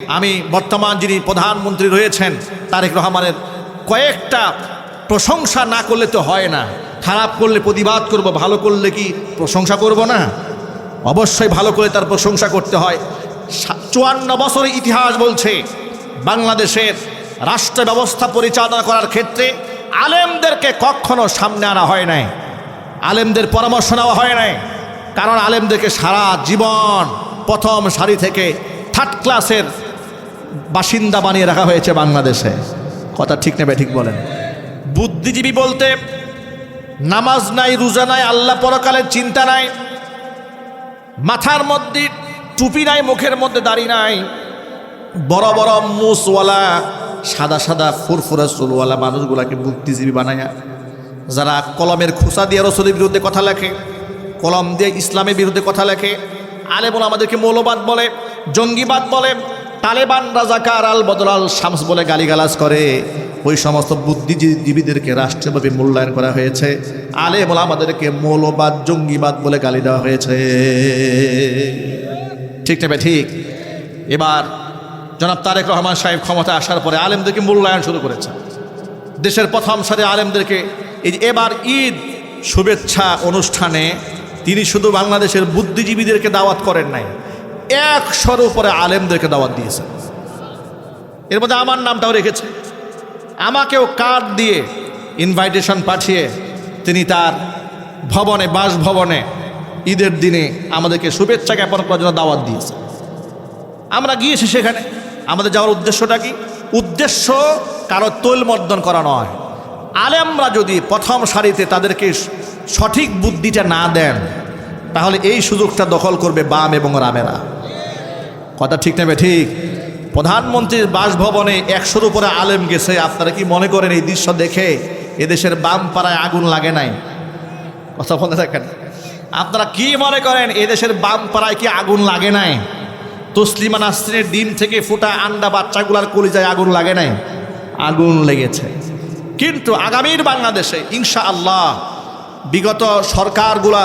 আমি বর্তমান যিনি প্রধানমন্ত্রী রয়েছেন তারেক রহমানের কয়েকটা প্রশংসা না করলে তো হয় না। খারাপ করলে প্রতিবাদ করব, ভালো করলে কি প্রশংসা করব না? অবশ্যই ভালো করে তার প্রশংসা করতে হয়। 54 বছরের ইতিহাস বলছে বাংলাদেশের রাষ্ট্র ব্যবস্থা পরিচালনা করার ক্ষেত্রে আলেমদেরকে কখনো সামনে আনা হয় নাই, আলেমদের পরামর্শ নেওয়া হয় নাই। কারণ আলেমদেরকে সারা জীবন প্রথম সারি থেকে থার্ড ক্লাসের বাসিন্দা বানিয়ে রাখা হয়েছে বাংলাদেশে। কথা ঠিক নেবে ঠিক বলেন? বুদ্ধিজীবী বলতে নামাজ নাই, রোজা নাই, আল্লাহ পরকালের চিন্তা নাই, মাথার মধ্যে টুপি নাই, মুখের মধ্যে দাড়ি নাই, বড় বড় মুসওয়ালা সাদা সাদা ফুরফুরা চুলওয়ালা মানুষগুলাকে বুদ্ধিজীবী বানায়, যারা কলমের খোসা দিয়ে রসুলের বিরুদ্ধে কথা লেখে, কলম দিয়ে ইসলামের বিরুদ্ধে কথা লেখে। আলেমুল আমাদেরকে মৌলবাদ বলে, জঙ্গিবাদ বলে, তালেবান, রাজাকার, আল বদর, আল শামস বলে গালিগালাজ করে। ওই সমস্ত বুদ্ধিজীবীদেরকে রাষ্ট্রীয়ভাবে মূল্যায়ন করা হয়েছে। আলেমুল আমাদেরকে মৌলবাদ, জঙ্গিবাদ বলে গালি দেওয়া হয়েছে। ঠিক না ঠিক? এবার জনাব তারেক রহমান সাহেব ক্ষমতা আসার পরে আলেমদেরকে মূল্যায়ন শুরু করেছে। দেশের প্রথম সারি আলেমদেরকে এবার ঈদ শুভেচ্ছা অনুষ্ঠানে তিনি শুধু বাংলাদেশের বুদ্ধিজীবীদেরকে দাওয়াত করেন নাই, 100-র উপরে আলেমদেরকে দাওয়াত দিয়েছেন। এর মধ্যে আমার নামটাও রেখেছে। আমাকেও কার্ড দিয়ে ইনভাইটেশন পাঠিয়ে তিনি তার ভবনে, বাসভবনে ঈদের দিনে আমাদেরকে শুভেচ্ছা জ্ঞাপন করার জন্য দাওয়াত দিয়েছে। আমরা গিয়েছি সেখানে। আমাদের যাওয়ার উদ্দেশ্যটা কি? উদ্দেশ্য কারো তৈলমর্দন করা নয়। আলেমরা যদি প্রথম সারিতে তাদেরকে সঠিক বুদ্ধিটা না দেন, তাহলে এই সুযোগটা দখল করবে বাম এবং রামেরা। কথা ঠিক নেবে ঠিক? প্রধানমন্ত্রীর বাসভবনে 100-র উপরে আলেম গেছে। আপনারা কি মনে করেন এই দৃশ্য দেখে এদেশের বাম পাড়ায় আগুন লাগে নাই? কথা বলে দেখেন। আপনারা কি মনে করেন এদেশের বাম পাড়ায় কি আগুন লাগে নাই? তসলিমা নাসরিনের ডিম থেকে ফুটা আন্ডা বাচ্চাগুলার কলিজায় আগুন লাগে নাই? আগুন লেগেছে। কিন্তু আগামীর বাংলাদেশে ইনশাআল্লাহ বিগত সরকারগুলা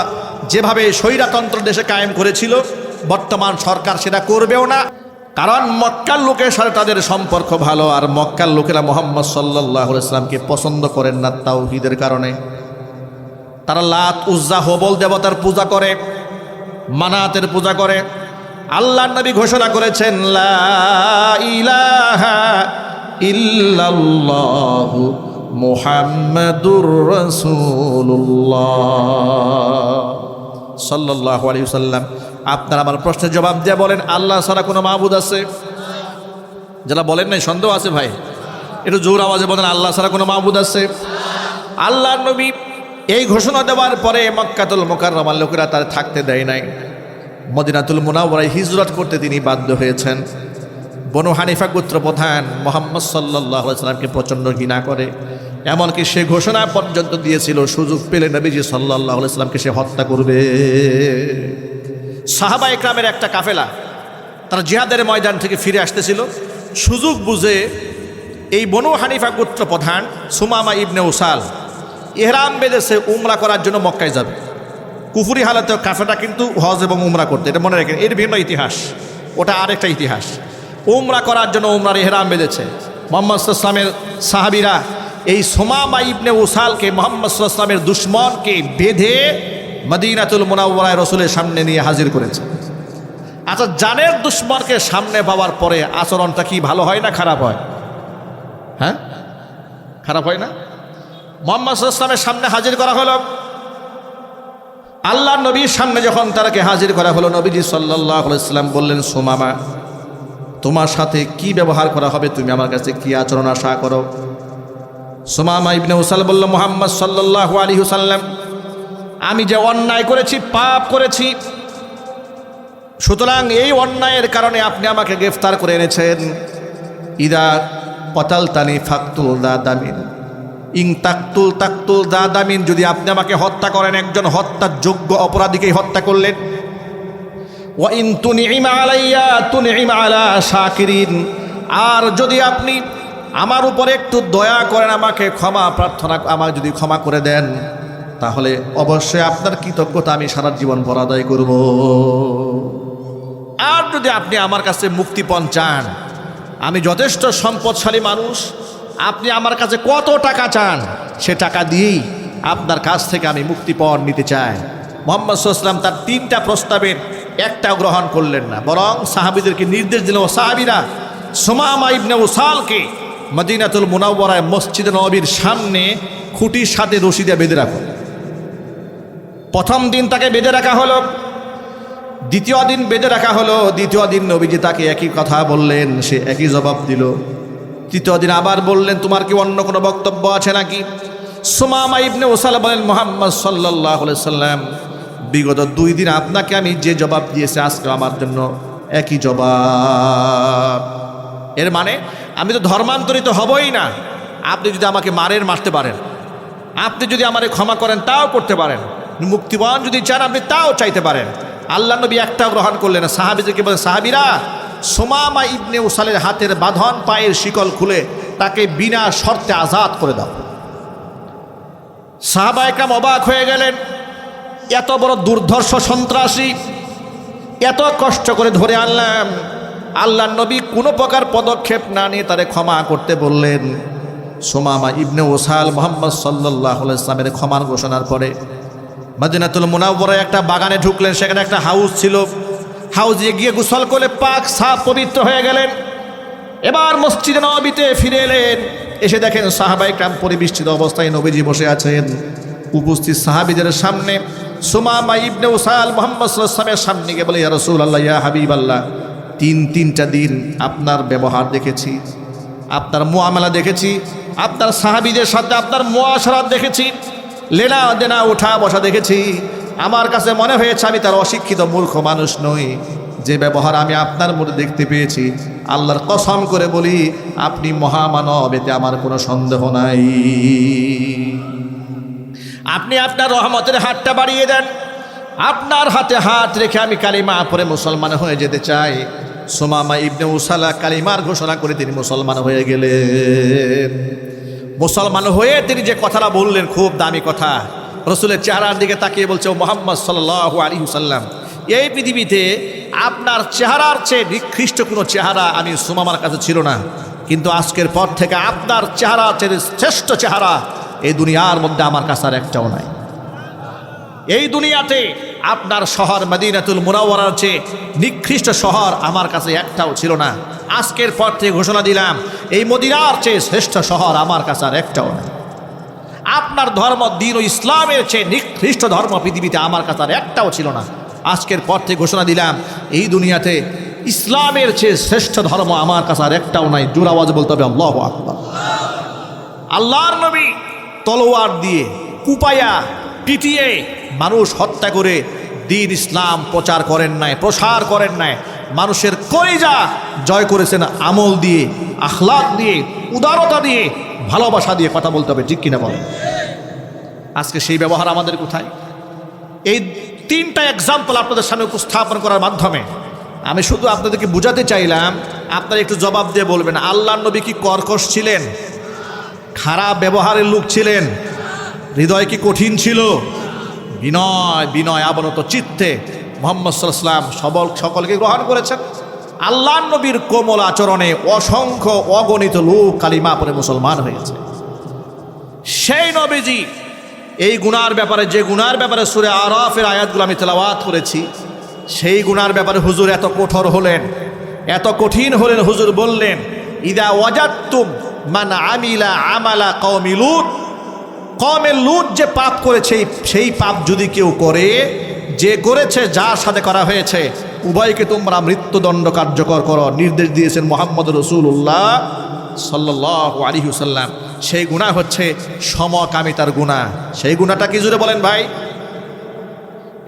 যেভাবে স্বৈরতন্ত্র দেশে কায়েম করেছিল, বর্তমান সরকার সেটা করবেও না। কারণ মক্কার লোকের সাথে তাদের সম্পর্ক ভালো, আর মক্কার লোকেরা মুহাম্মদ সাল্লাল্লাহু আলাইহি ওয়াসাল্লামকে পছন্দ করেন না তাওহীদের কারণে। তারা লাত, উজ্জা, হবল দেবতার পূজা করে, মানাতের পূজা করে। আল্লাহর নবী ঘোষণা করেছেন লা ইলাহা ইল্লাল্লাহু মুহাম্মাদুর রাসূলুল্লাহ সাল্লাল্লাহু আলাইহি ওয়াসাল্লাম। আপনারা আমার প্রশ্নের জবাব দিয়ে বলেন, আল্লাহ ছাড়া কোনো মাবুদ আছে? যারা বলেন নাই সন্দেহ আছে ভাই, একটু জোর আওয়াজে বলেন, আল্লাহ ছাড়া কোনো মাবুদ আছে? আল্লাহর নবী এই ঘোষণা দেওয়ার পরে মক্কাতুল মুকাররমার লোকেরা তার থাকতে দেয় নাই। মদিনাতুল মুনাওয়ারায় হিজরত করতে তিনি বাধ্য হয়েছেন। বনু হানিফা গোত্র প্রধান মুহাম্মদ সাল্লাল্লাহু আলাইহি ওয়াসাল্লামকে প্রচণ্ড ঘৃণা করে, এমনকি সে ঘোষণা পর্যন্ত দিয়েছিল সুযোগ পেলে নবীজি সাল্লাল্লাহু আলাইহি ওয়াসাল্লামকে সে হত্যা করবে। সাহাবা ইকরামের একটা কাফেলা তারা জিহাদের ময়দান থেকে ফিরে আসতেছিল। সুযোগ বুঝে এই বনু হানিফা গোত্র প্রধান সুমামা ইবনে উসাল ইহরাম বেঁধেছে উমরা করার জন্য মক্কায় যাবে। কুফরি হালাতে কাফেলা কিন্তু হজ এবং উমরা করতে, এটা মনে রাখেন, এর ভিন্ন ইতিহাস, ওটা আরেকটা ইতিহাস। উমরা করার জন্য উমরার ইহরাম বেঁধেছে। মুহাম্মদ সাল্লাল্লাহু আলাইহি ওয়াসাল্লামের সাহাবীরা এই সুমামা ইবনে উসালকে, মুহাম্মদ সাল্লাল্লাহু আলাইহি ওয়াসাল্লামের দুশমনকে বেঁধে মদিনাতুল মুনাওয়ারায় রসুলের সামনে নিয়ে হাজির করেছে। আচ্ছা, জানের দুশমনকে সামনে পাওয়ার পরে আচরণটা কি ভালো হয় না খারাপ হয়? হ্যাঁ, খারাপ হয় না? মুহাম্মদ সাল্লাল্লাহু আলাইহি ওয়াসাল্লামের সামনে হাজির করা হলো। আল্লাহর নবীর সামনে যখন তাকে হাজির করা হলো, নবীজি সাল্লাল্লাহু আলাইহি ওয়াসাল্লাম বললেন, সুমামা, তোমার সাথে কি ব্যবহার করা হবে? তুমি আমার কাছে কি আচরণ আশা করো? সুমামা ইবনে উসাল বলল, মুহাম্মদ সাল্লাল্লাহু আলাইহি ওয়াসাল্লাম, আমি যে অন্যায় করেছি, পাপ করেছি, সুতরাং এই অন্যায়ের কারণে আপনি আমাকে গ্রেফতার করে এনেছেন। ইদা কতালতানি ফাকতুল দা দামিন ইং তাকতুল তাকতুল দা দামিন, যদি আপনি আমাকে হত্যা করেন, একজন হত্যার যোগ্য অপরাধীকেই হত্যা করলেন। ওয়া ইন তুনইমা আলাইয়া তুনইমা আলা শাকিরিন, আর যদি আপনি আমার উপরে একটু দয়া করেন, আমাকে ক্ষমা প্রার্থনা, আমাকে যদি ক্ষমা করে দেন, তাহলে অবশ্যই আপনার কৃতজ্ঞতা আমি সারা জীবন ভর আদায় করব। আর যদি আপনি আমার কাছে মুক্তিপণ চান, আমি যথেষ্ট সম্পদশালী মানুষ, আপনি আমার কাছে কত টাকা চান সে টাকা দিয়েই আপনার কাছ থেকে আমি মুক্তিপণ নিতে চাই। মুহাম্মদ সাল্লাল্লাহু আলাইহি ওয়াসাল্লাম তার 3টা প্রস্তাবের একটাও গ্রহণ করলেন না, বরং সাহাবীদেরকে নির্দেশ দিলেন, ও সাহাবীরা, সুমামা ইবনে উসালকে মদিনাতুল মুনাওয়ারায় মসজিদে নববীর সামনে খুঁটির সাথে রশি দিয়ে বেঁধে রাখো। প্রথম দিন তাকে বেঁধে রাখা হলো, দ্বিতীয় দিন বেঁধে রাখা হলো, দ্বিতীয় দিন নবীজি তাকে একই কথা বললেন, সে একই জবাব দিল। তৃতীয় দিন আবার বললেন, তোমার কি অন্য কোনো বক্তব্য আছে নাকি? সুমামা ইবনে উসাল বলেন, মুহাম্মদ সাল্লাল্লাহু আলাইহি সাল্লাম, বিগত 2 দিন আপনাকে আমি যে জবাব দিয়েছি আজকে আমার জন্য একই জবাব। এর মানে আমি তো ধর্মান্তরিত হবই না। আপনি যদি আমাকে মারতে পারেন, আপনি যদি আমারে ক্ষমা করেন তাও করতে পারেন, মুক্তিপণ যদি চান আপনি তাও চাইতে পারেন। আল্লাহ নবী একটাও গ্রহণ করলেন না। সাহাবীদেরকে বলেন, সাহাবীরা, সুমামা ইবনে উসালের হাতের বাঁধন, পায়ের শিকল খুলে তাকে বিনা শর্তে আজাদ করে দাও। সাহাবা একরাম অবাক হয়ে গেলেন, এত বড় দুর্ধর্ষ সন্ত্রাসী এত কষ্ট করে ধরে আনলাম, আল্লাহ নবী কোনো প্রকার পদক্ষেপ না নিয়ে তারে ক্ষমা করতে বললেন। সুমামা ইবনে উসাল মুহাম্মদ সাল্লাল্লাহু আলাইহি ওয়াসাল্লামের ক্ষমার ঘোষণার পরে মদিনাতুল মুনাওয়ারায় একটা বাগানে ঢুকলেন। সেখানে একটা হাউস ছিল, হাউজে গিয়ে গোসল করে পাক সাফ পবিত্র হয়ে গেলেন। এবার মসজিদে নববীতে ফিরে এলেন, এসে দেখেন সাহাবায়ে কেরাম পরিবেষ্টিত অবস্থায় নবীজি বসে আছেন। উপস্থিত সাহাবীদের সামনে সুমামা ইবনে উসাল মুহাম্মদ সাল্লাল্লাহু আলাইহি ওয়াসাল্লামের সামনে গিয়ে বলে, ইয়া রাসূলুল্লাহ, ইয়া হাবিবাল্লাহ, 3টা দিন আপনার ব্যবহার দেখেছি, আপনার মুআমালা দেখেছি, আপনার সাহাবীদের সাথে আপনার মুআশারাত দেখেছি, লেনা দেনা ওঠা বসা দেখেছি। আমার কাছে মনে হয়েছে আমি তার অশিক্ষিত মূর্খ মানুষ নই। যে ব্যবহার আমি আপনার মধ্যে দেখতে পেয়েছি, আল্লাহর কসম করে বলি আপনি মহামানব, এতে আমার কোনো সন্দেহ নাই। আপনি আপনার রহমতের হাতটা বাড়িয়ে দেন, আপনার হাতে হাত রেখে আমি কালিমা পড়ে মুসলমান হয়ে যেতে চাই। সুমামা ইবনে উসালা কালিমার ঘোষণা করে তিনি মুসলমান হয়ে গেলেন। মুসলমান হয়ে তিনি যে কথাটা বললেন, খুব দামি কথা। রসুলের চেহারার দিকে তাকিয়ে বলছে, ও মুহাম্মদ সাল্লাল্লাহু আলাইহি ওয়াসাল্লাম, এই পৃথিবীতে আপনার চেহারার চেয়ে নিকৃষ্ট কোনো চেহারা আমি সুমামার কাছে ছিল না, কিন্তু আজকের পর থেকে আপনার চেহারার চেয়ে শ্রেষ্ঠ চেহারা এই দুনিয়ার মধ্যে আমার কাছে আর একটাও নাই। এই দুনিয়াতে আপনার শহর মদিনাতুল মুনাওয়ারার চেয়ে নিকৃষ্ট শহর আমার কাছে একটাও ছিল না। আজকের পর থেকে ঘোষণা দিলাম, এই মদিনার চেয়ে শ্রেষ্ঠ শহর আমার কাছে আর একটাও নাই। আপনার ধর্ম দ্বীন ও ইসলামের চেয়ে নিকৃষ্ট ধর্ম পৃথিবীতে আমার কাছে আর একটাও ছিল না। আজকের পর থেকে ঘোষণা দিলাম, এই দুনিয়াতে ইসলামের চেয়ে শ্রেষ্ঠ ধর্ম আমার কাছে আর একটাও নাই। জোর আওয়াজে বলতে হবে আল্লাহু আকবার। আল্লাহর নবী তলোয়ার দিয়ে কুপায়া পিটিয়ে মানুষ হত্যা করে দ্বীন ইসলাম প্রচার করেন নাই, প্রসার করেন নাই। মানুষের কলিজা জয় করেছেন আমল দিয়ে, আখলাক দিয়ে, উদারতা দিয়ে, ভালোবাসা দিয়ে। কথা বলতে হবে, ঠিক কিনা বলেন? আজকে সেই ব্যবহার আমাদের কোথায়? এই 3টা এক্সাম্পল আপনাদের সামনে উপস্থাপন করার মাধ্যমে আমি শুধু আপনাদেরকে বুঝাতে চাইলাম, আপনারা একটু জবাব দিয়ে বলবেন, আল্লাহর নবী কি কর্কশ ছিলেন? খারাপ ব্যবহারের লোক ছিলেন? হৃদয় কি কঠিন ছিল? বিনয় আবনত চিত্তে মুহাম্মদ সাল্লাল্লাহু আলাইহি ওয়াসাল্লাম সকলকে গ্রহণ করেছেন। আল্লাহর নবীর কোমল আচরণে অসংখ্য অগণিত লোক কালিমা পড়ে মুসলমান হয়েছে। সেই নবীজি এই গুনার ব্যাপারে, যে গুনার ব্যাপারে সূরা আরাফের আয়াতগুলো আমি তেলাওয়াত করেছি, সেই গুনার ব্যাপারে হুজুর এত কঠোর হলেন, এত কঠিন হলেন। হুজুর বললেন, ইদা ওয়াজাদতুম মান আমিলা আমালা কওমি লূত, কওমে লূত যে পাপ করেছে সেই পাপ যদি কেউ করে, যে করেছে যার সাথে করা হয়েছে, উভয়কে তোমরা মৃত্যুদণ্ড কার্যকর করো, নির্দেশ দিয়েছেন মুহাম্মদ রাসূলুল্লাহ সাল্লাল্লাহু আলাইহি ওয়াসাল্লাম। সেই গুনাহ হচ্ছে সমকামিতার গুনাহ। সেই গুনাহটা কি জুড়ে বলেন ভাই?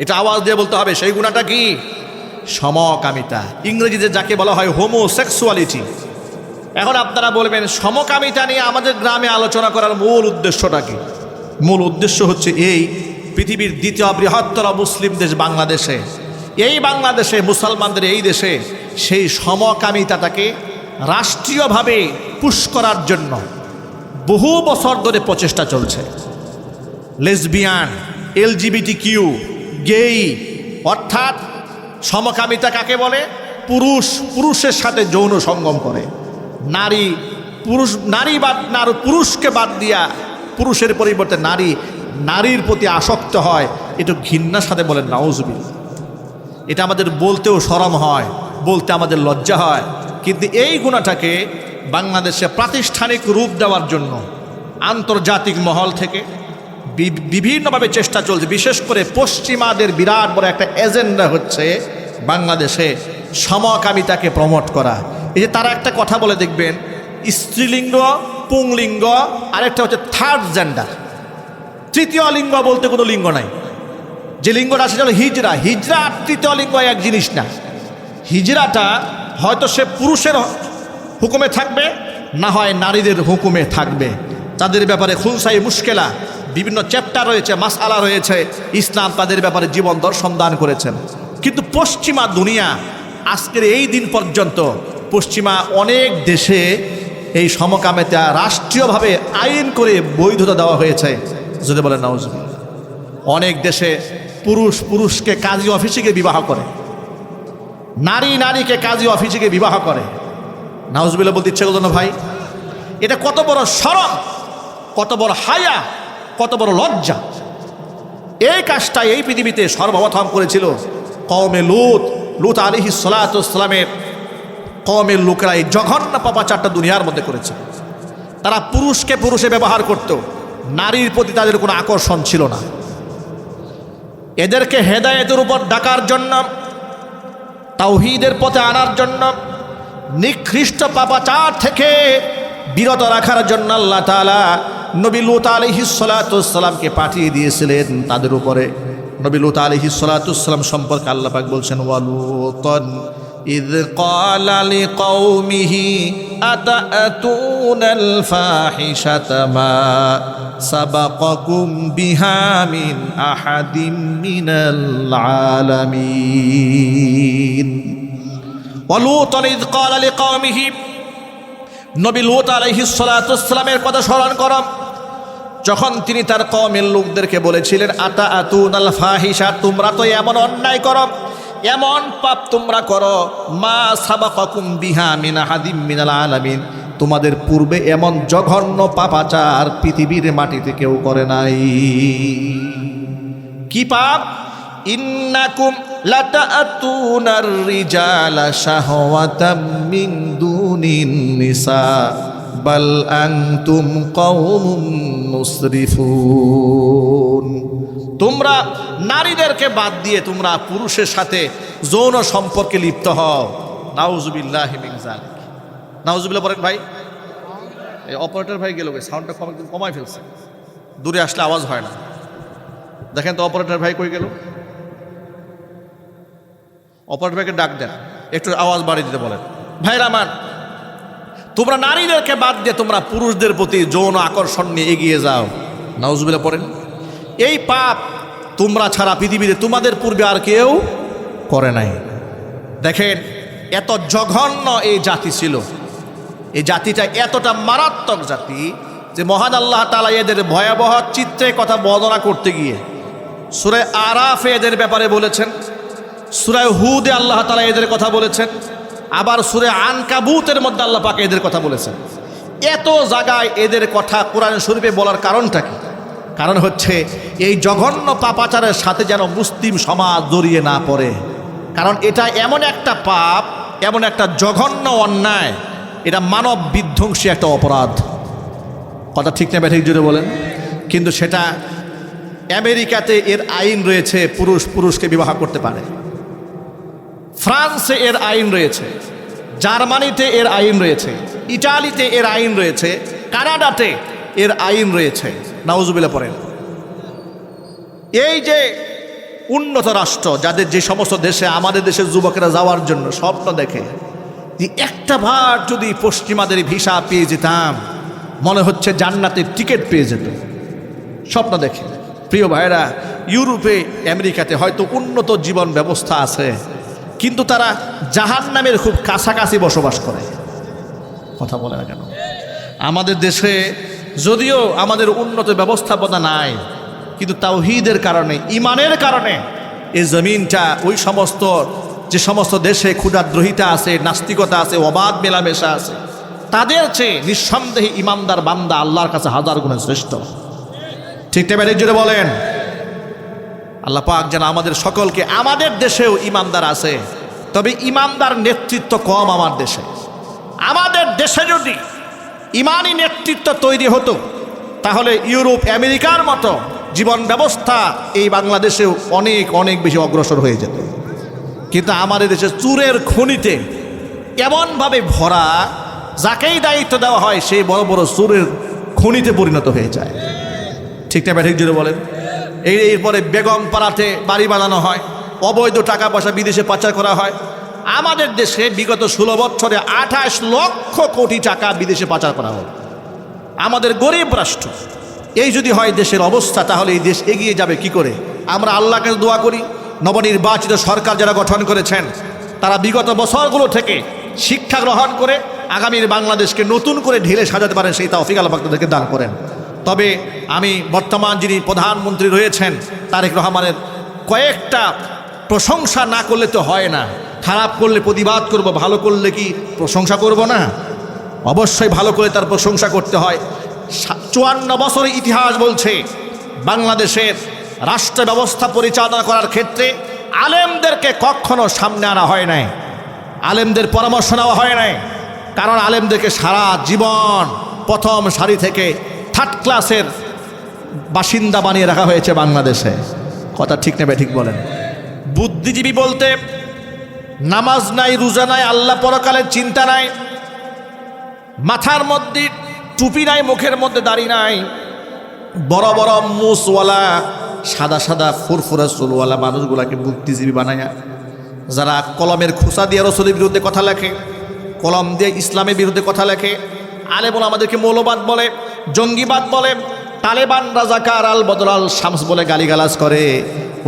এটা আওয়াজ দিয়ে বলতে হবে। সেই গুনাহটা কি? সমকামিতা। ইংরেজিতে যাকে বলা হয় হোমোসেক্সুয়ালিটি। এখন আপনারা বলবেন, সমকামিতা নিয়ে আমাদের গ্রামে আলোচনা করার মূল উদ্দেশ্যটা কি? মূল উদ্দেশ্য হচ্ছে এই, পৃথিবীর 2য় বৃহত্তর মুসলিম দেশ বাংলাদেশে, এই বাংলাদেশে মুসলমানদের এই দেশে সেই সমকামিতাটাকে রাষ্ট্রীয়ভাবে পুশ করার জন্য বহু বছর ধরে প্রচেষ্টা চলছে। লেসবিয়ান, LGBTQ, গেই, অর্থাৎ সমকামিতা কাকে বলে? পুরুষ পুরুষের সাথে যৌন সঙ্গম করে, পুরুষকে বাদ দিয়া পুরুষের পরিবর্তে নারীর প্রতি আসক্ত হয়, এটা ঘৃণার সাথে বলেন নাউজুবিল্লাহ। এটা আমাদের বলতেও শরম হয়, বলতে আমাদের লজ্জা হয়, কিন্তু এই গুণাটাকে বাংলাদেশে প্রাতিষ্ঠানিক রূপ দেওয়ার জন্য আন্তর্জাতিক মহল থেকে বিভিন্নভাবে চেষ্টা চলছে। বিশেষ করে পশ্চিমাদের বিরাট বড় একটা এজেন্ডা হচ্ছে বাংলাদেশে সমকামিতাকে প্রমোট করা। এই যে তারা একটা কথা বলে দেখবেন, স্ত্রীলিঙ্গ, পুংলিঙ্গ, আরেকটা হচ্ছে থার্ড জেন্ডার, তৃতীয় লিঙ্গ বলতে কোনো লিঙ্গ নাই। যে লিঙ্গটা সেটা হলো হিজরা। হিজরা আর তৃতীয় লিঙ্গ এক জিনিস না। হিজরাটা হয়তো সে পুরুষের হুকুমে থাকবে, না হয় নারীদের হুকুমে থাকবে। তাদের ব্যাপারে খুলসাই মুশকেলা বিভিন্ন চ্যাপ্টার রয়েছে, মাসআলা রয়েছে, ইসলাম তাদের ব্যাপারে জীবন দর্শন দান করেছেন। কিন্তু পশ্চিমা দুনিয়া আজকের এই দিন পর্যন্ত পশ্চিমা অনেক দেশে এই সমকামিতা রাষ্ট্রীয়ভাবে আইন করে বৈধতা দেওয়া হয়েছে, যদি বলেন নাউজুবিল্লাহ। অনেক দেশে পুরুষকে কাজী অফিসে গিয়ে বিবাহ করে, নারীকে কাজী অফিসে গিয়ে বিবাহ করে। নাউজুবিল্লাহ বলতে ইচ্ছে করলো না ভাই? এটা কত বড় শরম, কত বড় হায়া, কত বড় লজ্জা। এই কাজটা এই পৃথিবীতে সর্বপ্রথম করেছিল কওমে লূত আলাইহিস সালাতু ওয়াস সালামের কওমের লোকেরা। এই জঘন্য পাপাচারটা দুনিয়ার মধ্যে করেছে। তারা পুরুষে ব্যবহার করত, নারীর প্রতি তাদের কোনো আকর্ষণ ছিল না। এদেরকে হেদায়েতের উপর ডাকার জন্য, তাওহীদের পথে আনার জন্য, নিকৃষ্ট পাপাচার থেকে বিরত রাখার জন্য আল্লাহ তাআলা নবী লূত আলাইহিস সালাতু ওয়াস সালামকে পাঠিয়ে দিয়েছিলেন তাদের উপরে। নবী লূত আলাইহিস সালাতু ওয়াস সালাম সম্পর্কে আল্লাহ পাক বলছেন, ওয়ালুতান ইয ক্বালা লিকাওমিহি আতাতুনাল ফাহিশাতা মা সাবাকাকুম বিহা মিন আহাদিম মিনাল আলামিন। ওয়ালুতান ইয ক্বালা লিকাওমিহি, নবী লূত আলাইহিস সালাতু ওয়াস সালামের কথা স্মরণ করো, যখন তিনি তার কওমের লোকদেরকে বলেছিলেন, আতাতুনাল ফাহিশা, তোমরা তো এমন অন্যায় করো, এমন পাপ তোমরা করো, মা সাবাকাকুম বিহা মিন আহাদিম মিনাল আলামিন, তোমাদের পূর্বে এমন জঘন্য পাপাচার পৃথিবীর মাটিতে কেউ করে নাই। কি পাপ? ইন্নাকুম লাতাতুনার রিজালা শাহওয়াতাম মিন দুনিন নিসা বাল আনতুম কওমুম মুসরিফুন। তোমরা নারীদেরকে বাদ দিয়ে তোমরা পুরুষের সাথে যৌন সম্পর্কে লিপ্ত হও। নাউজুবিল্লাহি মিন যালিক। নাউজুবিল্লাহ বলেন ভাই। এই অপারেটর ভাই গেল, সাউন্ডটা কমাই ফেলছে, দূরে আসলে আওয়াজ হয় না। দেখেন তো অপারেটর ভাই কই গেল? অপারেটর ভাইকে ডাক দেন, একটু আওয়াজ বাড়িয়ে দিতে বলেন। ভাইরা আমার, তোমরা নারীদেরকে বাদ দিয়ে তোমরা পুরুষদের প্রতি যৌন আকর্ষণ নিয়ে এগিয়ে যাও। নাউজুবিল্লাহ পড়েন। এই পাপ তোমরা ছাড়া পৃথিবীতে তোমাদের পূর্বে আর কেউ করে নাই। দেখেন, এত জঘন্য এই জাতি ছিল। এই জাতিটা এতটা মারাত্মক জাতি যে মহান আল্লাহ তাআলা এদের ভয়াবহ চিত্রে কথা বর্ণনা করতে গিয়ে সূরা আরাফে এদের ব্যাপারে বলেছেন, সূরা হুদে আল্লাহ তাআলা এদের কথা বলেছেন, আবার সূরা আনকাবুতের মধ্যে আল্লাহ পাক এদের কথা বলেছেন। এত জায়গায় এদের কথা কোরআন শরীফে বলার কারণটা কি? কারণ হচ্ছে এই জঘন্য পাপাচারের সাথে যেন মুসলিম সমাজ জড়িয়ে না পড়ে। কারণ এটা এমন একটা পাপ, এমন একটা জঘন্য অন্যায়, এটা মানব বিধ্বংসী একটা অপরাধ। কথা ঠিক না ব্যাঠিক জুড়ে বলেন? কিন্তু সেটা আমেরিকাতে এর আইন রয়েছে, পুরুষকে বিবাহ করতে পারে। ফ্রান্সে এর আইন রয়েছে, জার্মানিতে এর আইন রয়েছে, ইটালিতে এর আইন রয়েছে, কানাডাতে এর আইন রয়েছে। নাউজুবিল্লাহ পড়েন। এই যে উন্নত রাষ্ট্র, যাদের যে সমস্ত দেশে আমাদের দেশের যুবকেরা যাওয়ার জন্য স্বপ্ন দেখে, যে একটা বার যদি পশ্চিমাদের ভিসা পেয়ে যেতাম, মনে হচ্ছে জান্নাতের টিকিট পেয়ে যেত, স্বপ্ন দেখে। প্রিয় ভাইরা, ইউরোপে আমেরিকাতে হয়তো উন্নত জীবন ব্যবস্থা আছে, কিন্তু তারা জাহান্নামের খুব কাছাকাছি বসবাস করে। কথা বলে না কেন? আমাদের দেশে যদিও আমাদের উন্নত ব্যবস্থাপনা নাই, কিন্তু তাওহীদের কারণে, ইমানের কারণে এই জমিনটা ওই সমস্ত যে সমস্ত দেশে ক্ষুধাদ্রোহিতা আছে, নাস্তিকতা আছে, অবাধ মেলামেশা আছে, তাদের চেয়ে নিঃসন্দেহে ইমানদার বান্দা আল্লাহর কাছে হাজার গুণে শ্রেষ্ঠ। ঠিক না? জুড়ে বলেন। আল্লাহ পাক যেন আমাদের সকলকে, আমাদের দেশেও ইমানদার আছে, তবে ইমানদার নেতৃত্ব কম আমার দেশে। আমাদের দেশে যদি ইমানি নেতৃত্ব তৈরি হতো তাহলে ইউরোপ আমেরিকার মতো জীবন ব্যবস্থা এই বাংলাদেশেও অনেক অনেক বেশি অগ্রসর হয়ে যেত। কিন্তু আমাদের দেশে চুরের খনিতে এমনভাবে ভরা, যাকেই দায়িত্ব দেওয়া হয় সেই বড় বড় চুরের খনিতে পরিণত হয়ে যায়। ঠিক না? ঠিক জুড়ে বলেন। এরপরে বেগম পাড়াতে বাড়ি বানানো হয়, অবৈধ টাকা পয়সা বিদেশে পাচার করা হয়। আমাদের দেশে বিগত 16 বছরে 28 লক্ষ কোটি টাকা বিদেশে পাচার করা হয়। আমাদের গরিব রাষ্ট্র। এই যদি হয় দেশের অবস্থা, তাহলে এই দেশ এগিয়ে যাবে কি করে? আমরা আল্লাহকে দোয়া করি, নবনির্বাচিত সরকার যারা গঠন করেছেন তারা বিগত বছরগুলো থেকে শিক্ষা গ্রহণ করে আগামীর বাংলাদেশকে নতুন করে ঢেলে সাজাতে পারেন, সেই তৌফিক আল্লাহ পাক তাদেরকে দান করেন। তবে আমি বর্তমান যিনি প্রধানমন্ত্রী রয়েছেন তারেক রহমানের কয়েকটা প্রশংসা না করলে তো হয় না। খারাপ করলে প্রতিবাদ করব, ভালো করলে কি প্রশংসা করব না? অবশ্যই ভালো করে তার প্রশংসা করতে হয়। 54 বছরের ইতিহাস বলছে বাংলাদেশের রাষ্ট্র ব্যবস্থা পরিচালনা করার ক্ষেত্রে আলেমদেরকে কখনো সামনে আনা হয় নাই, আলেমদের পরামর্শ নেওয়া হয় নাই। কারণ আলেমদেরকে সারা জীবন প্রথম সারি থেকে থার্ড ক্লাসের বাসিন্দা বানিয়ে রাখা হয়েছে বাংলাদেশে। কথা ঠিক নেবে ঠিক বলেন। বুদ্ধিজীবী বলতে নামাজ নাই, রোজা নাই, আল্লাহ পরকালের চিন্তা নাই, মাথার মধ্যে টুপি নাই, মুখের মধ্যে দাড়ি নাই, বড় বড় মুসওয়ালা সাদা সাদা ফুরফুরা চুলওয়ালা মানুষগুলাকে বুদ্ধিজীবী বানায়, যারা কলমের খোসা দিয়ে রসুলের বিরুদ্ধে কথা লেখে, কলম দিয়ে ইসলামের বিরুদ্ধে কথা লেখে। আলেমুল আমাদেরকে মৌলবাদ বলে, জঙ্গিবাদ বলে, তালেবান, রাজাকার, আল বদর আল শামস বলে গালিগালাজ করে।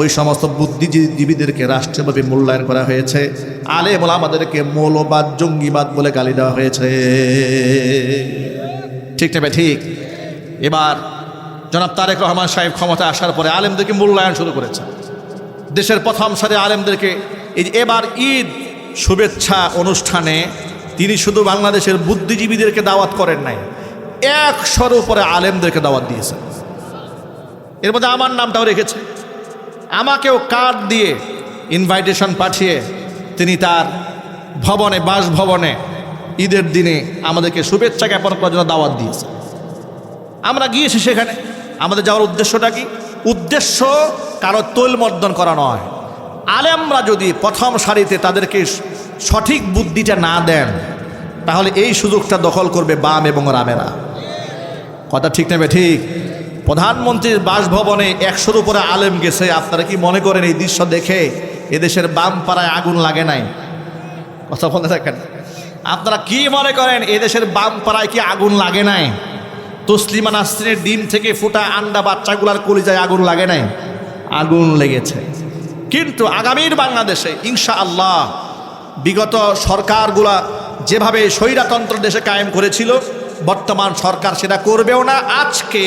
ওই সমস্ত বুদ্ধিজীবীদেরকে রাষ্ট্রীয়ভাবে মূল্যায়ন করা হয়েছে। আলেমুল আমাদেরকে মৌলবাদ, জঙ্গিবাদ বলে গালি দেওয়া হয়েছে। ঠিক না? ঠিক। এবার জনাব তারেক রহমান সাহেব ক্ষমতা আসার পরে আলেমদেরকে মূল্যায়ন শুরু করেছে। দেশের প্রথম সারে আলেমদেরকে এবার ঈদ শুভেচ্ছা অনুষ্ঠানে তিনি শুধু বাংলাদেশের বুদ্ধিজীবীদেরকে দাওয়াত করেন নাই, 100-র উপরে আলেমদেরকে দাওয়াত দিয়েছেন। এর মধ্যে আমার নামটাও রেখেছে। আমাকেও কার্ড দিয়ে ইনভাইটেশন পাঠিয়ে তিনি তার ভবনে, বাসভবনে ঈদের দিনে আমাদেরকে শুভেচ্ছা জ্ঞাপন করার জন্য দাওয়াত দিয়েছে। আমরা গিয়েছি সেখানে। আমাদের যাওয়ার উদ্দেশ্যটা কি? উদ্দেশ্য কারো তৈলমর্দন করা নয়। আলেমরা যদি প্রথম সারিতে তাদেরকে সঠিক বুদ্ধিটা না দেন তাহলে এই সুযোগটা দখল করবে বাম এবং রামেরা। কথা ঠিক নেবে ঠিক। প্রধানমন্ত্রীর বাসভবনে 100-র উপরে আলেম গেছে। আপনারা কি মনে করেন এই দৃশ্য দেখে এদেশের বাম পাড়ায় আগুন লাগে নাই? কথা বলতে থাকেন। আপনারা কি মনে করেন এদেশের বাম পাড়ায় কি আগুন লাগে নাই? তসলিমা নাসরিনের ডিম থেকে ফোটা আন্ডা বাচ্চাগুলার কলিজায় আগুন লাগে নাই? আগুন লেগেছে। কিন্তু আগামীর বাংলাদেশে ইনশাআল্লাহ বিগত সরকারগুলা যেভাবে স্বৈরতন্ত্র দেশে কায়েম করেছিল, বর্তমান সরকার সেটা করবেও না। আজকে